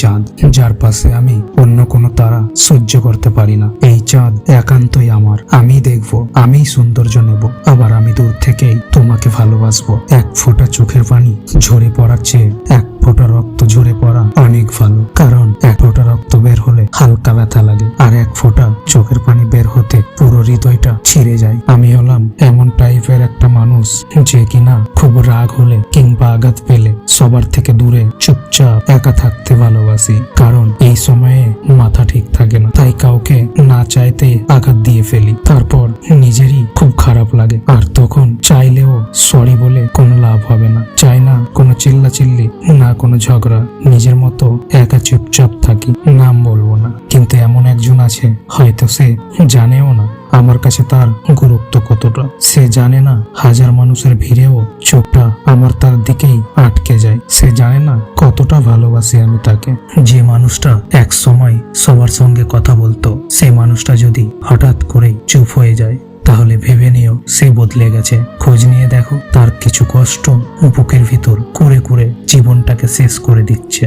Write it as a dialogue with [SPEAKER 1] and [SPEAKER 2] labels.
[SPEAKER 1] চাঁদ, যার পাশে আমি অন্য কোনো তারা সহ্য করতে পারি না। এই চাঁদ একান্তই আমার, আমি দেখবো, আমি সৌন্দর্য নেব, আবার আমি দূর থেকেই তোমাকে ভালোবাসবো। এক ফোঁটা চোখের পানি ঝরে পড়ার চেয়ে এক ফোঁটা রক্ত ঝরে পড়া অনেক ভালো, কারণ এক ফোঁটা রক্ত বের হলে হালকা ব্যথা লাগে, আর এক ফোঁটা চোখের পানি বের হতে পুরো হৃদয়টা ছিঁড়ে যায়। আমি হলাম এমন টাইপের একটা মানুষ যে কিনা খুব রাগ হলে কিংবা আঘাত পেলে সবার থেকে দূরে চুপচাপ একা থাকতে ভালোবাসি, কারণ এই সময়ে মাথা ঠিক থাকে না, তাই কাউকে না চাইতে আঘাত দিয়ে ফেলি, তারপর নিজেরই খুব খারাপ লাগে, আর তখন চাইলেও সরি বলে কোনো লাভ হবে না। চাই না কোনো চিল্লাচিল্লি, না কোনো ঝগড়া, নিজের মতো একা চুপচাপ থাকি। নাম বলবো না, কিন্তু এমন একজন আছে, হয়তো সে জানেও না আমার কাছে তার গুরুত্ব কতটা। সে জানে না হাজার মানুষের ভিড়েও চোখটা আমার তার দিকেই আটকে যায়। সে জানে না কতটা ভালোবাসি আমি তাকে। যে মানুষটা এক সময় সবার সঙ্গে কথা বলতো, সে মানুষটা যদি হঠাৎ করে চুপ হয়ে যায়, তাহলে ভেবে নিও সে বদলে গেছে। খোঁজ নিয়ে দেখো, তার কিছু কষ্ট বুকের ভিতর কুরে কুরে জীবনটাকে শেষ করে দিচ্ছে।